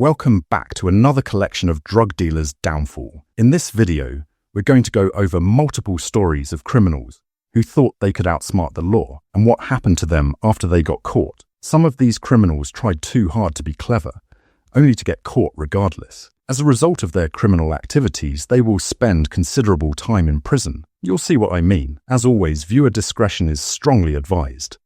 Welcome back to another collection of drug dealers' downfall. In this video, we're going to go over multiple stories of criminals who thought they could outsmart the law and what happened to them after they got caught. Some of these criminals tried too hard to be clever, only to get caught regardless. As a result of their criminal activities, they will spend considerable time in prison. You'll see what I mean. As always, viewer discretion is strongly advised.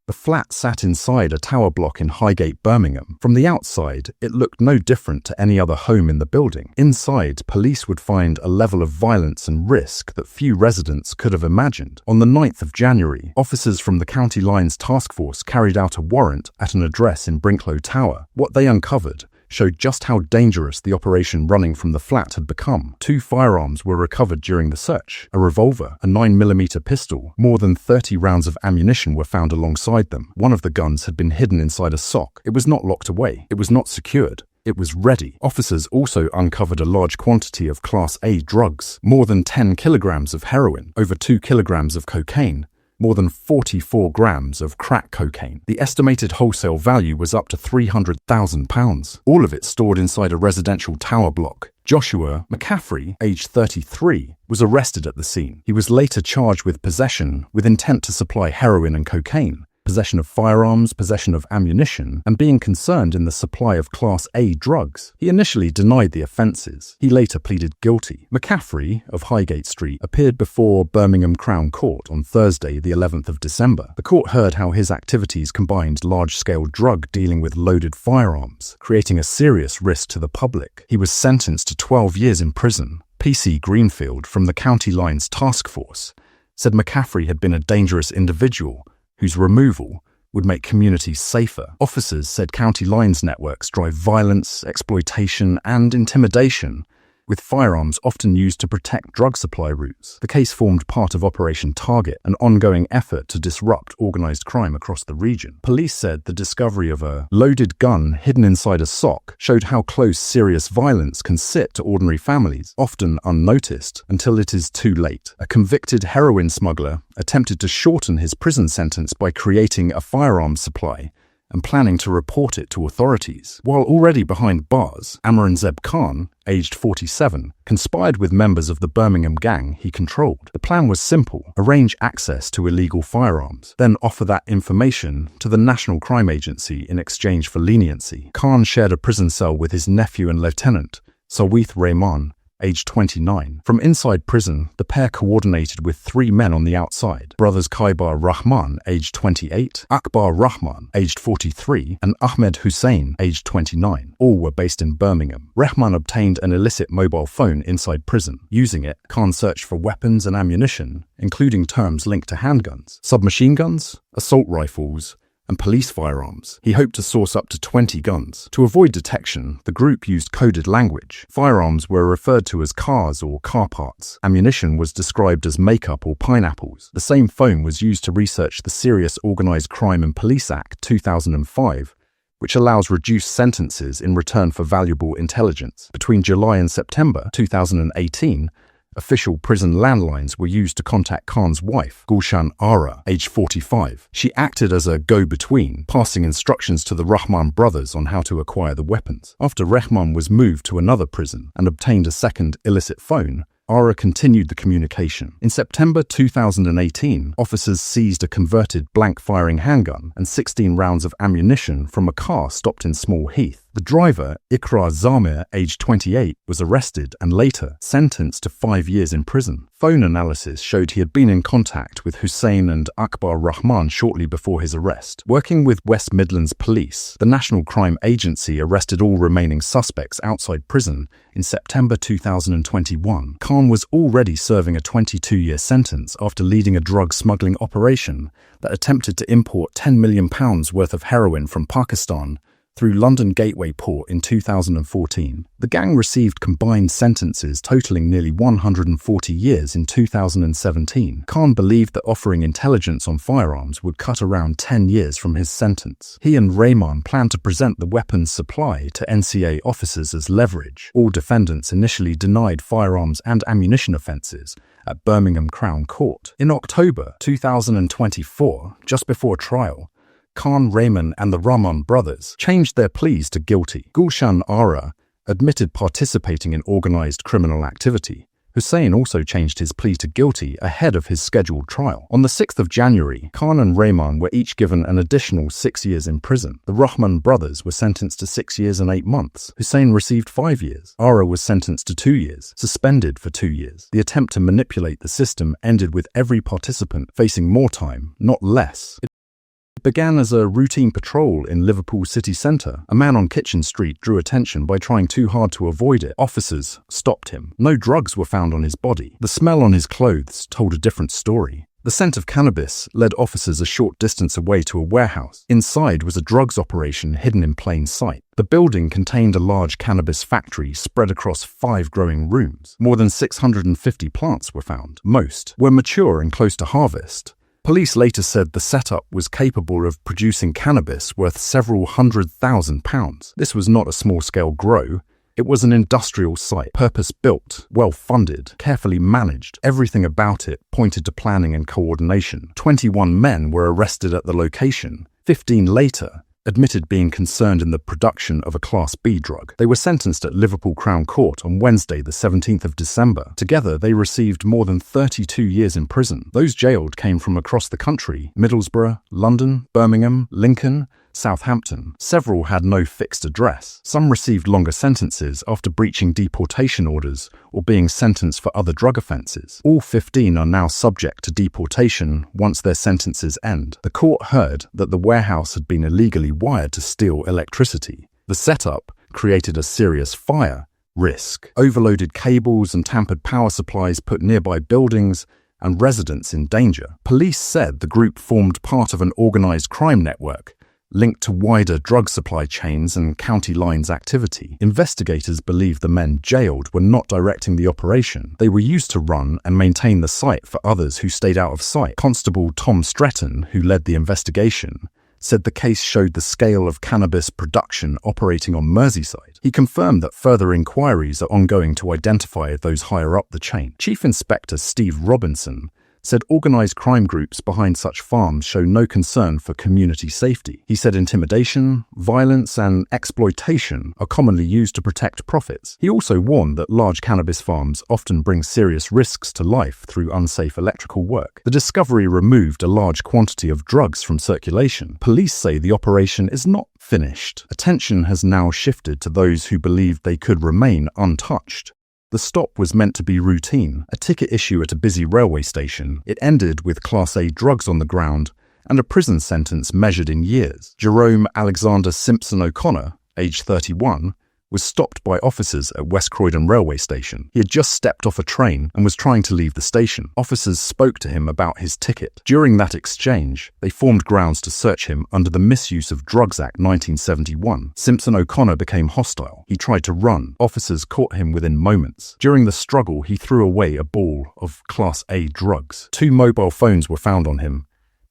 The flat sat inside a tower block in Highgate, Birmingham. From the outside, it looked no different to any other home in the building. Inside, police would find a level of violence and risk that few residents could have imagined. On the 9th of January, officers from the County Lines Task Force carried out a warrant at an address in Brinklow Tower. What they uncovered showed just how dangerous the operation running from the flat had become. 2 firearms were recovered during the search: a revolver, a 9mm pistol. More than 30 rounds of ammunition were found alongside them. One of the guns had been hidden inside a sock. It was not locked away. It was not secured. It was ready. Officers also uncovered a large quantity of Class A drugs: more than 10 kilograms of heroin, over 2 kilograms of cocaine, more than 44 grams of crack cocaine. The estimated wholesale value was up to £300,000, all of it stored inside a residential tower block. Joshua McCaffrey, aged 33, was arrested at the scene. He was later charged with possession with intent to supply heroin and cocaine, possession of firearms, possession of ammunition, and being concerned in the supply of Class A drugs. He initially denied the offences. He later pleaded guilty. McCaffrey, of Highgate Street, appeared before Birmingham Crown Court on Thursday, the 11th of December. The court heard how his activities combined large-scale drug dealing with loaded firearms, creating a serious risk to the public. He was sentenced to 12 years in prison. PC Greenfield, from the County Lines Task Force, said McCaffrey had been a dangerous individual whose removal would make communities safer. Officers said county lines networks drive violence, exploitation, and intimidation, with firearms often used to protect drug supply routes. The case formed part of Operation Target, an ongoing effort to disrupt organised crime across the region. Police said the discovery of a loaded gun hidden inside a sock showed how close serious violence can sit to ordinary families, often unnoticed until it is too late. A convicted heroin smuggler attempted to shorten his prison sentence by creating a firearms supply and planning to report it to authorities. While already behind bars, Aurangzeb Khan, aged 47, conspired with members of the Birmingham gang he controlled. The plan was simple: arrange access to illegal firearms, then offer that information to the National Crime Agency in exchange for leniency. Khan shared a prison cell with his nephew and lieutenant, Sawith Rahman, aged 29. From inside prison, the pair coordinated with 3 men on the outside: brothers Kaibar Rahman, aged 28, Akbar Rahman, aged 43, and Ahmed Hussein, aged 29. All were based in Birmingham. Rahman obtained an illicit mobile phone inside prison. Using it, Khan searched for weapons and ammunition, including terms linked to handguns, submachine guns, assault rifles, and police firearms. He hoped to source up to 20 guns. To avoid detection, the group used coded language. Firearms were referred to as cars or car parts. Ammunition was described as makeup or pineapples. The same phone was used to research the Serious Organised Crime and Police Act 2005, which allows reduced sentences in return for valuable intelligence. Between July and September 2018, official prison landlines were used to contact Khan's wife, Gulshan Ara, aged 45. She acted as a go-between, passing instructions to the Rahman brothers on how to acquire the weapons. After Rahman was moved to another prison and obtained a second illicit phone, Ara continued the communication. In September 2018, officers seized a converted blank-firing handgun and 16 rounds of ammunition from a car stopped in Small Heath. The driver, Ikrar Zamir, aged 28, was arrested and later sentenced to 5 years in prison. Phone analysis showed he had been in contact with Hussein and Akbar Rahman shortly before his arrest. Working with West Midlands Police, the National Crime Agency arrested all remaining suspects outside prison in September 2021. Khan was already serving a 22-year sentence after leading a drug smuggling operation that attempted to import £10 million worth of heroin from Pakistan through London Gateway Port in 2014. The gang received combined sentences totaling nearly 140 years in 2017. Khan believed that offering intelligence on firearms would cut around 10 years from his sentence. He and Rahman planned to present the weapons supply to NCA officers as leverage. All defendants initially denied firearms and ammunition offences at Birmingham Crown Court. In October 2024, just before trial, Khan Rehman and the Rahman brothers changed their pleas to guilty. Gulshan Ara admitted participating in organized criminal activity. Hussein also changed his plea to guilty ahead of his scheduled trial. On the 6th of January, Khan and Rehman were each given an additional 6 years in prison. The Rahman brothers were sentenced to 6 years and 8 months. Hussein received 5 years. Ara was sentenced to 2 years, suspended for 2 years. The attempt to manipulate the system ended with every participant facing more time, not less. It began as a routine patrol in Liverpool city centre. A man on Kitchen Street drew attention by trying too hard to avoid it. Officers stopped him. No drugs were found on his body. The smell on his clothes told a different story. The scent of cannabis led officers a short distance away to a warehouse. Inside was a drugs operation hidden in plain sight. The building contained a large cannabis factory spread across 5 growing rooms. More than 650 plants were found. Most were mature and close to harvest. Police later said the setup was capable of producing cannabis worth several £100,000. This was not a small-scale grow. It was an industrial site, purpose-built, well-funded, carefully managed. Everything about it pointed to planning and coordination. 21 men were arrested at the location. 15 later admitted being concerned in the production of a Class B drug. They were sentenced at Liverpool Crown Court on Wednesday, the 17th of December. Together, they received more than 32 years in prison. Those jailed came from across the country: Middlesbrough, London, Birmingham, Lincoln, Southampton. Several had no fixed address. Some received longer sentences after breaching deportation orders or being sentenced for other drug offences. All 15 are now subject to deportation once their sentences end. The court heard that the warehouse had been illegally wired to steal electricity. The setup created a serious fire risk. Overloaded cables and tampered power supplies put nearby buildings and residents in danger. Police said the group formed part of an organised crime network linked to wider drug supply chains and county lines activity. Investigators believe the men jailed were not directing the operation. They were used to run and maintain the site for others who stayed out of sight. Constable Tom Stretton, who led the investigation, said the case showed the scale of cannabis production operating on Merseyside. He confirmed that further inquiries are ongoing to identify those higher up the chain. Chief Inspector Steve Robinson said organised crime groups behind such farms show no concern for community safety. He said intimidation, violence and exploitation are commonly used to protect profits. He also warned that large cannabis farms often bring serious risks to life through unsafe electrical work. The discovery removed a large quantity of drugs from circulation. Police say the operation is not finished. Attention has now shifted to those who believed they could remain untouched. The stop was meant to be routine, a ticket issue at a busy railway station. It ended with Class A drugs on the ground and a prison sentence measured in years. Jerome Alexander Simpson O'Connor, aged 31, was stopped by officers at West Croydon railway station. He had just stepped off a train and was trying to leave the station. Officers spoke to him about his ticket. During that exchange, they formed grounds to search him under the Misuse of Drugs Act 1971. Simpson O'Connor became hostile. He tried to run. Officers caught him within moments. During the struggle, he threw away a ball of Class A drugs. 2 mobile phones were found on him.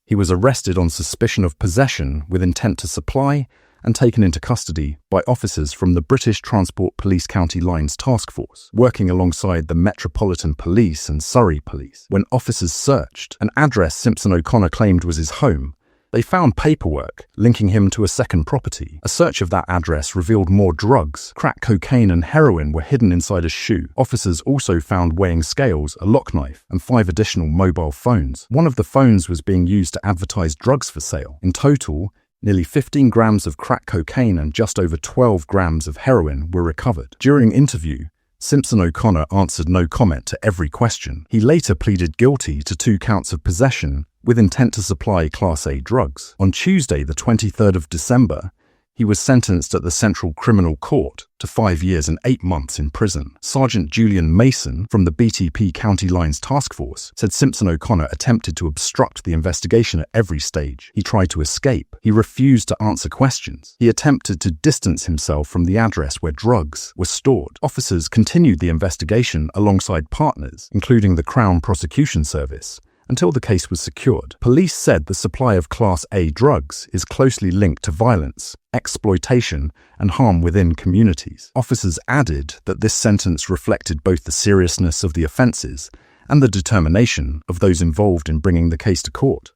He was arrested on suspicion of possession with intent to supply and taken into custody by officers from the British Transport Police County Lines Task Force, working alongside the Metropolitan Police and Surrey Police. When officers searched an address Simpson O'Connor claimed was his home, they found paperwork linking him to a second property. A search of that address revealed more drugs. Crack cocaine and heroin were hidden inside a shoe. Officers also found weighing scales, a lock knife, and 5 additional mobile phones. One of the phones was being used to advertise drugs for sale. In total, nearly 15 grams of crack cocaine and just over 12 grams of heroin were recovered. During interview, Simpson O'Connor answered no comment to every question. He later pleaded guilty to 2 counts of possession with intent to supply Class A drugs. On Tuesday, the 23rd of December, he was sentenced at the Central Criminal Court to 5 years and 8 months in prison. Sergeant Julian Mason from the BTP County Lines Task Force said Simpson O'Connor attempted to obstruct the investigation at every stage. He tried to escape. He refused to answer questions. He attempted to distance himself from the address where drugs were stored. Officers continued the investigation alongside partners, including the Crown Prosecution Service, until the case was secured. Police said the supply of Class A drugs is closely linked to violence, exploitation, and harm within communities. Officers added that this sentence reflected both the seriousness of the offences and the determination of those involved in bringing the case to court.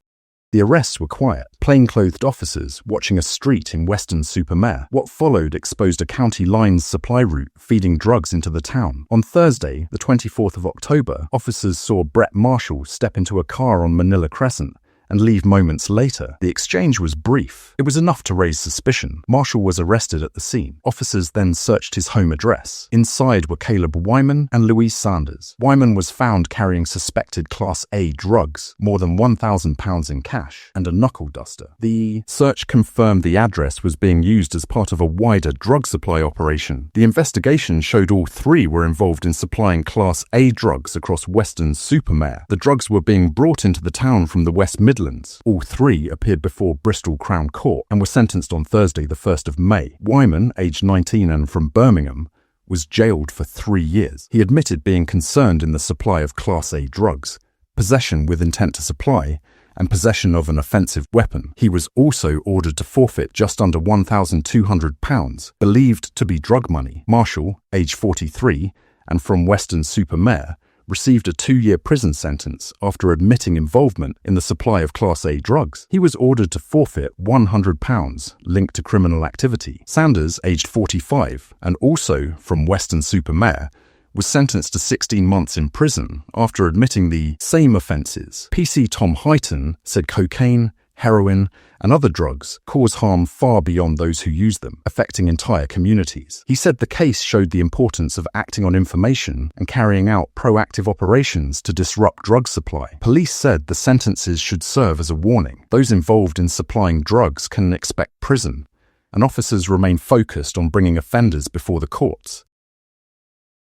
The arrests were quiet. Plainclothed officers watching a street in Weston-super-Mare. What followed exposed a county line's supply route feeding drugs into the town. On Thursday, the 24th of October, officers saw Brett Marshall step into a car on Manila Crescent and leave moments later. The exchange was brief. It was enough to raise suspicion. Marshall was arrested at the scene. Officers then searched his home address. Inside were Caleb Wyman and Louise Sanders. Wyman was found carrying suspected Class A drugs, more than £1,000 in cash, and a knuckle duster. The search confirmed the address was being used as part of a wider drug supply operation. The investigation showed all three were involved in supplying Class A drugs across Weston-super-Mare. The drugs were being brought into the town from the West Midlands. All three appeared before Bristol Crown Court and were sentenced on Thursday, the 1st of May. Wyman, aged 19 and from Birmingham, was jailed for 3 years. He admitted being concerned in the supply of Class A drugs, possession with intent to supply, and possession of an offensive weapon. He was also ordered to forfeit just under £1,200, believed to be drug money. Marshall, aged 43, and from Weston-super-Mare, received a 2-year prison sentence after admitting involvement in the supply of Class A drugs. He was ordered to forfeit £100 linked to criminal activity. Sanders, aged 45, and also from Weston-super-Mare, was sentenced to 16 months in prison after admitting the same offences. PC Tom Heighton said cocaine, heroin, and other drugs cause harm far beyond those who use them, affecting entire communities. He said the case showed the importance of acting on information and carrying out proactive operations to disrupt drug supply. Police said the sentences should serve as a warning. Those involved in supplying drugs can expect prison, and officers remain focused on bringing offenders before the courts.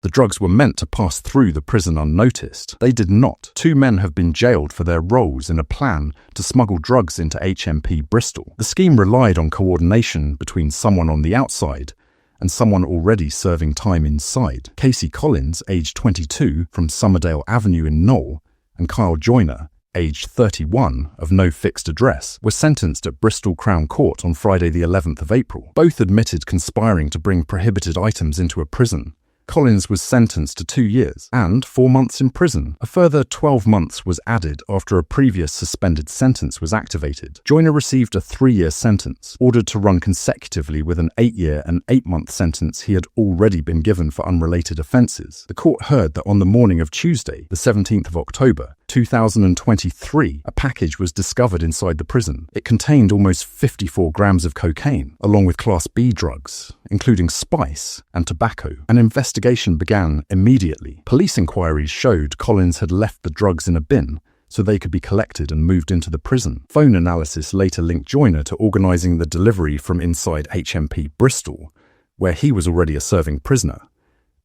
The drugs were meant to pass through the prison unnoticed. They did not. 2 men have been jailed for their roles in a plan to smuggle drugs into HMP Bristol. The scheme relied on coordination between someone on the outside and someone already serving time inside. Casey Collins, aged 22, from Somerdale Avenue in Knowle, and Kyle Joyner, aged 31, of no fixed address, were sentenced at Bristol Crown Court on Friday the 11th of April. Both admitted conspiring to bring prohibited items into a prison. Collins was sentenced to 2 years and 4 months in prison. A further 12 months was added after a previous suspended sentence was activated. Joyner received a 3-year sentence, ordered to run consecutively with an 8-year and 8-month sentence he had already been given for unrelated offences. The court heard that on the morning of Tuesday, the 17th of October, 2023, a package was discovered inside the prison. It contained almost 54 grams of cocaine, along with Class B drugs, including spice and tobacco. An investigation began immediately. Police inquiries showed Collins had left the drugs in a bin so they could be collected and moved into the prison. Phone analysis later linked Joyner to organising the delivery from inside HMP Bristol, where he was already a serving prisoner.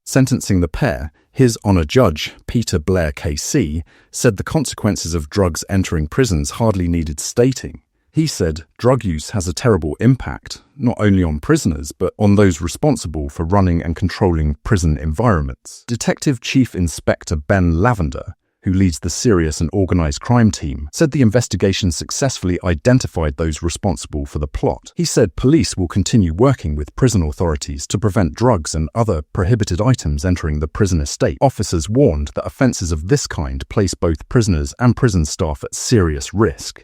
Sentencing the pair, his honour judge, Peter Blair KC, said the consequences of drugs entering prisons hardly needed stating. He said drug use has a terrible impact, not only on prisoners, but on those responsible for running and controlling prison environments. Detective Chief Inspector Ben Lavender, who leads the serious and organised crime team, said the investigation successfully identified those responsible for the plot. He said police will continue working with prison authorities to prevent drugs and other prohibited items entering the prison estate. Officers warned that offences of this kind place both prisoners and prison staff at serious risk.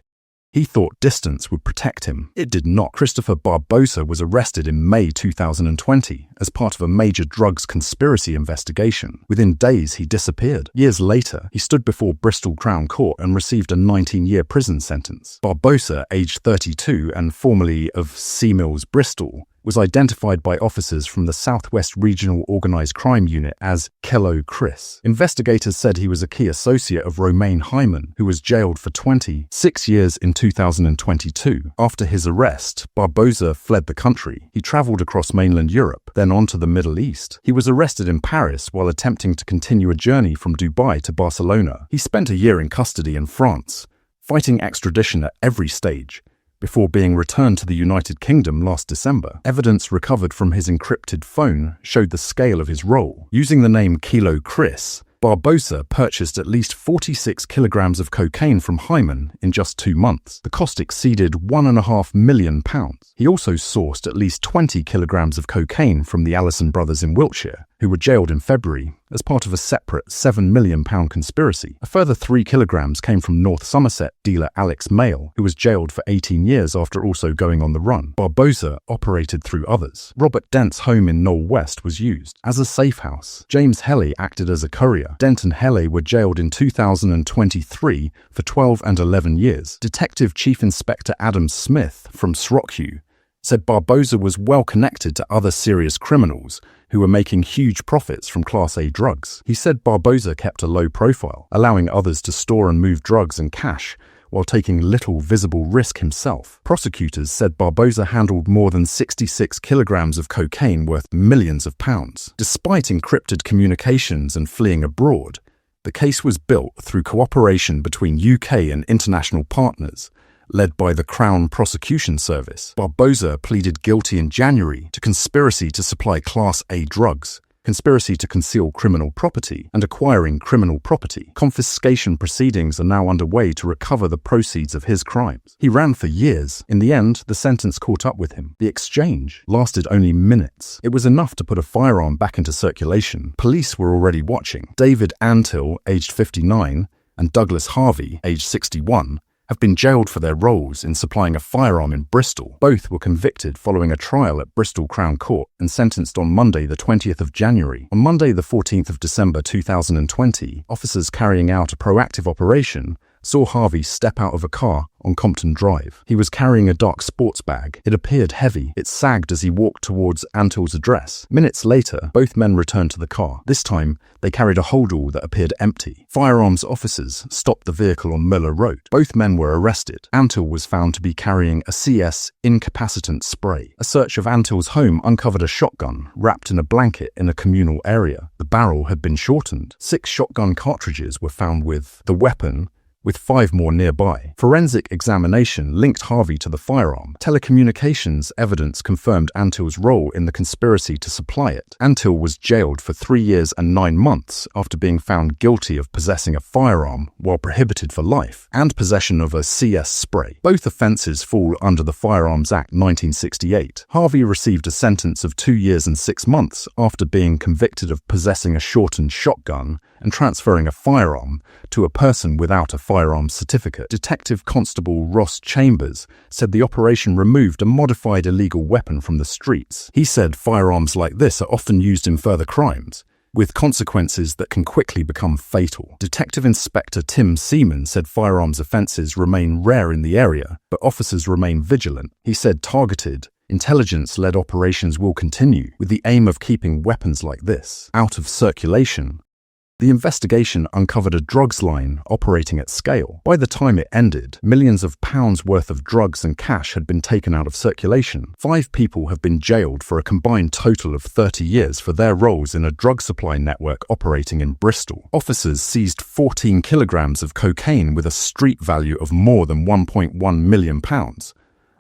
He thought distance would protect him. It did not. Christopher Barbosa was arrested in May 2020 as part of a major drugs conspiracy investigation. Within days, he disappeared. Years later, he stood before Bristol Crown Court and received a 19-year prison sentence. Barbosa, aged 32 and formerly of Seamills, Bristol, was identified by officers from the Southwest Regional Organised Crime Unit as Kello Chris. Investigators said he was a key associate of Romain Hyman, who was jailed for 26 years in 2022. After his arrest, Barbosa fled the country. He travelled across mainland Europe, then on to the Middle East. He was arrested in Paris while attempting to continue a journey from Dubai to Barcelona. He spent a year in custody in France, fighting extradition at every stage, before being returned to the United Kingdom last December. Evidence recovered from his encrypted phone showed the scale of his role. Using the name Kilo Chris, Barbosa purchased at least 46 kilograms of cocaine from Hyman in just 2 months. The cost exceeded £1.5 million. He also sourced at least 20 kilograms of cocaine from the Allison brothers in Wiltshire, who were jailed in February as part of a separate £7 million conspiracy. A further 3 kilograms came from North Somerset dealer Alex Mail, who was jailed for 18 years after also going on the run. Barbosa operated through others. Robert Dent's home in Knowle West was used as a safe house. James Helley acted as a courier. Dent and Helley were jailed in 2023 for 12 and 11 years. Detective Chief Inspector Adam Smith from Srockhew said Barbosa was well connected to other serious criminals who were making huge profits from Class A drugs. He said Barbosa kept a low profile, allowing others to store and move drugs and cash while taking little visible risk himself. Prosecutors said Barbosa handled more than 66 kilograms of cocaine worth millions of pounds. Despite encrypted communications and fleeing abroad, the case was built through cooperation between UK and international partners, led by the Crown Prosecution Service. Barbosa pleaded guilty in January to conspiracy to supply Class A drugs, conspiracy to conceal criminal property, and acquiring criminal property. Confiscation proceedings are now underway to recover the proceeds of his crimes. He ran for years. In the end, the sentence caught up with him. The exchange lasted only minutes. It was enough to put a firearm back into circulation. Police were already watching. David Antill, aged 59, and Douglas Harvey, aged 61, have been jailed for their roles in supplying a firearm in Bristol. Both were convicted following a trial at Bristol Crown Court and sentenced on Monday the 20th of January. On Monday the 14th of December 2020, officers carrying out a proactive operation saw Harvey step out of a car on Compton Drive. He was carrying a dark sports bag. It appeared heavy. It sagged as he walked towards Antill's address. Minutes later, both men returned to the car. This time, they carried a holdall that appeared empty. Firearms officers stopped the vehicle on Muller Road. Both men were arrested. Antill was found to be carrying a CS incapacitant spray. A search of Antill's home uncovered a shotgun wrapped in a blanket in a communal area. The barrel had been shortened. 6 shotgun cartridges were found with the weapon, with 5 more nearby. Forensic examination linked Harvey to the firearm. Telecommunications evidence confirmed Antill's role in the conspiracy to supply it. Antill was jailed for 3 years and 9 months after being found guilty of possessing a firearm while prohibited for life and possession of a CS spray. Both offences fall under the Firearms Act 1968. Harvey received a sentence of 2 years and 6 months after being convicted of possessing a shortened shotgun and transferring a firearm to a person without a firearms certificate. Detective Constable Ross Chambers said the operation removed a modified illegal weapon from the streets. He said firearms like this are often used in further crimes, with consequences that can quickly become fatal. Detective Inspector Tim Seaman said firearms offences remain rare in the area, but officers remain vigilant. He said targeted, intelligence-led operations will continue, with the aim of keeping weapons like this out of circulation. The investigation uncovered a drugs line operating at scale. By the time it ended, millions of pounds worth of drugs and cash had been taken out of circulation. 5 people have been jailed for a combined total of 30 years for their roles in a drug supply network operating in Bristol. Officers seized 14 kilograms of cocaine with a street value of more than £1.1 million,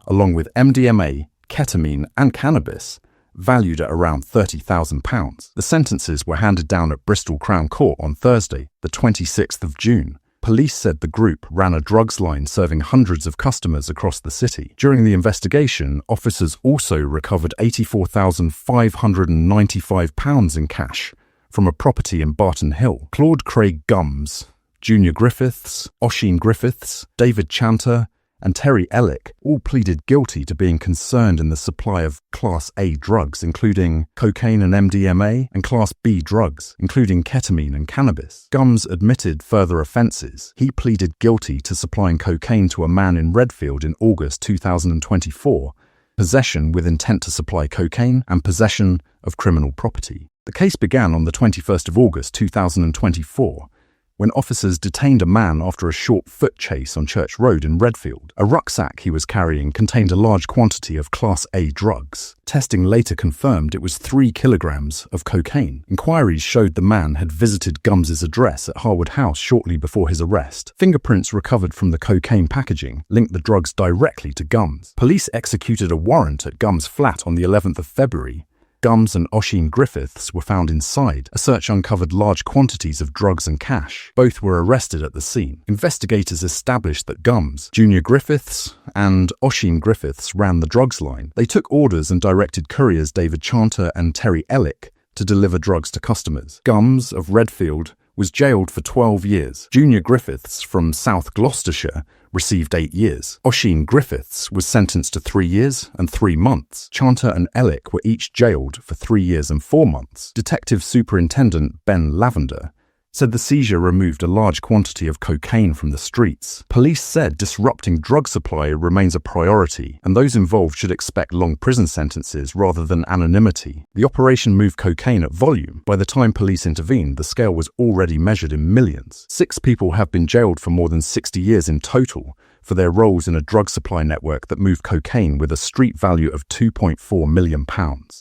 along with MDMA, ketamine, and cannabis, valued at around £30,000. The sentences were handed down at Bristol Crown Court on Thursday, the 26th of June. Police said the group ran a drugs line serving hundreds of customers across the city. During the investigation, officers also recovered £84,595 in cash from a property in Barton Hill. Claude Craig Gums, Junior Griffiths, Oisin Griffiths, David Chanter, and Terry Ellick all pleaded guilty to being concerned in the supply of Class A drugs, including cocaine and MDMA, and Class B drugs, including ketamine and cannabis. Gums admitted further offences. He pleaded guilty to supplying cocaine to a man in Redfield in August 2024, possession with intent to supply cocaine, and possession of criminal property. The case began on the 21st of August 2024, when officers detained a man after a short foot chase on Church Road in Redfield. A rucksack he was carrying contained a large quantity of Class A drugs. Testing later confirmed it was 3 kilograms of cocaine. Inquiries showed the man had visited Gums's address at Harwood House shortly before his arrest. Fingerprints recovered from the cocaine packaging linked the drugs directly to Gums. Police executed a warrant at Gums' flat on the 11th of February. Gums and Oisin Griffiths were found inside. A search uncovered large quantities of drugs and cash. Both were arrested at the scene. Investigators established that Gums, Junior Griffiths, and Oisin Griffiths ran the drugs line. They took orders and directed couriers David Chanter and Terry Ellick to deliver drugs to customers. Gums of Redfield was jailed for 12 years. Junior Griffiths from South Gloucestershire received 8 years. Oisin Griffiths was sentenced to 3 years and 3 months. Chanter and Ellick were each jailed for 3 years and 4 months. Detective Superintendent Ben Lavender said the seizure removed a large quantity of cocaine from the streets. Police said disrupting drug supply remains a priority, and those involved should expect long prison sentences rather than anonymity. The operation moved cocaine at volume. By the time police intervened, the scale was already measured in millions. 6 people have been jailed for more than 60 years in total for their roles in a drug supply network that moved cocaine with a street value of £2.4 million.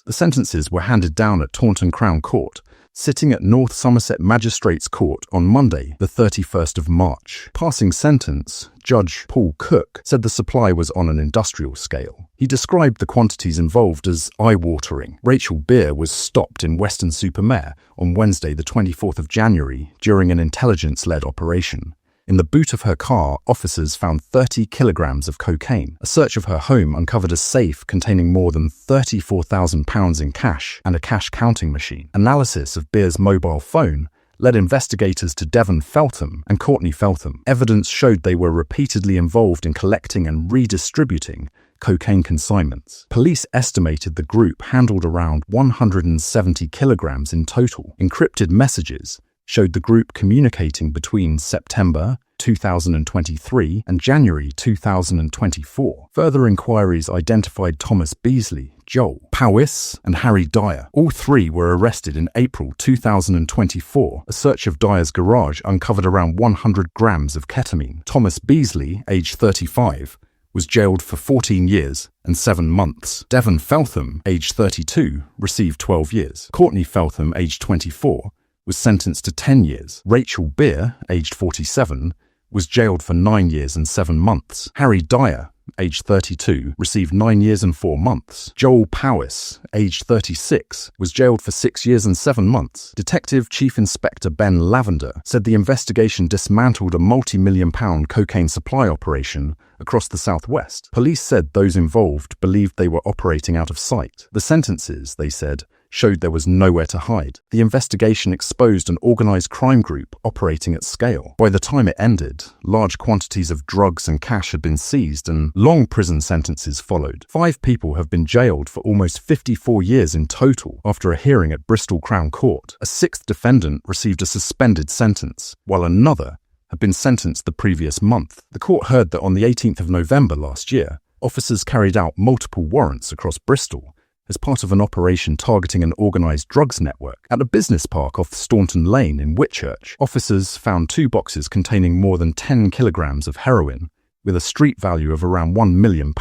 The sentences were handed down at Taunton Crown Court, sitting at North Somerset Magistrates Court on Monday, the 31st of March. Passing sentence, Judge Paul Cook said the supply was on an industrial scale. He described the quantities involved as eye-watering. Rachel Beer was stopped in Weston-super-Mare on Wednesday, the 24th of January, during an intelligence-led operation. In the boot of her car, officers found 30 kilograms of cocaine. A search of her home uncovered a safe containing more than £34,000 in cash and a cash counting machine. Analysis of Beer's mobile phone led investigators to Devon Feltham and Courtney Feltham. Evidence showed they were repeatedly involved in collecting and redistributing cocaine consignments. Police estimated the group handled around 170 kilograms in total. Encrypted messages showed the group communicating between September 2023 and January 2024. Further inquiries identified Thomas Beasley, Joel Powys, and Harry Dyer. All 3 were arrested in April 2024. A search of Dyer's garage uncovered around 100 grams of ketamine. Thomas Beasley, aged 35, was jailed for 14 years and 7 months. Devon Feltham, aged 32, received 12 years. Courtney Feltham, aged 24, was sentenced to 10 years. Rachel Beer, aged 47, was jailed for 9 years and 7 months. Harry Dyer, aged 32, received 9 years and 4 months. Joel Powys, aged 36, was jailed for 6 years and 7 months. Detective Chief Inspector Ben Lavender said the investigation dismantled a multi-million-pound cocaine supply operation across the southwest. Police said those involved believed they were operating out of sight. The sentences, they said, showed there was nowhere to hide. The investigation exposed an organised crime group operating at scale. By the time it ended, large quantities of drugs and cash had been seized and long prison sentences followed. 5 people have been jailed for almost 54 years in total after a hearing at Bristol Crown Court. A 6th defendant received a suspended sentence, while another had been sentenced the previous month. The court heard that on the 18th of November last year, officers carried out multiple warrants across Bristol as part of an operation targeting an organised drugs network. At a business park off Staunton Lane in Whitchurch, officers found 2 boxes containing more than 10 kilograms of heroin with a street value of around £1 million.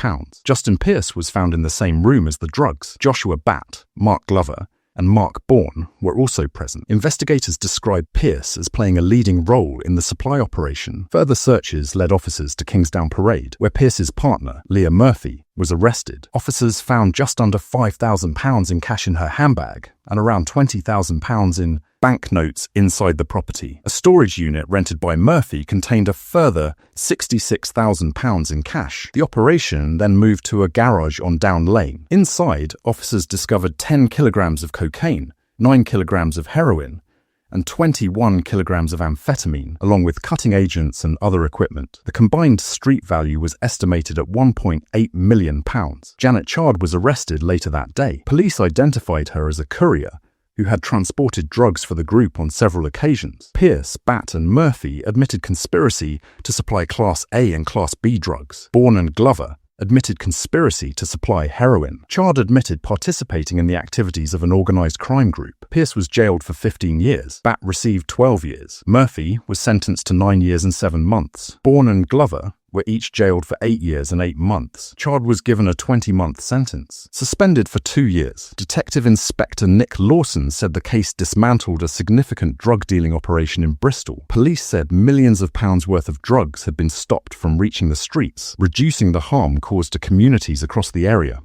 Justin Pearce was found in the same room as the drugs. Joshua Batt, Mark Glover, and Mark Bourne were also present. Investigators described Pearce as playing a leading role in the supply operation. Further searches led officers to Kingsdown Parade, where Pearce's partner, Leah Murphy, was arrested. Officers found just under £5,000 in cash in her handbag and around £20,000 in banknotes inside the property. A storage unit rented by Murphy contained a further £66,000 in cash. The operation then moved to a garage on Down Lane. Inside, officers discovered 10 kilograms of cocaine, 9 kilograms of heroin, and 21 kilograms of amphetamine, along with cutting agents and other equipment. The combined street value was estimated at £1.8 million. Janet Chard was arrested later that day. Police identified her as a courier who had transported drugs for the group on several occasions. Pearce, Batt, and Murphy admitted conspiracy to supply Class A and Class B drugs. Bourne and Glover admitted conspiracy to supply heroin. Chard admitted participating in the activities of an organised crime group. Pearce was jailed for 15 years. Batt received 12 years. Murphy was sentenced to 9 years and 7 months. Bourne and Glover were each jailed for 8 years and 8 months. Chard was given a 20-month sentence. Suspended for 2 years, Detective Inspector Nick Lawson said the case dismantled a significant drug-dealing operation in Bristol. Police said millions of pounds worth of drugs had been stopped from reaching the streets, reducing the harm caused to communities across the area.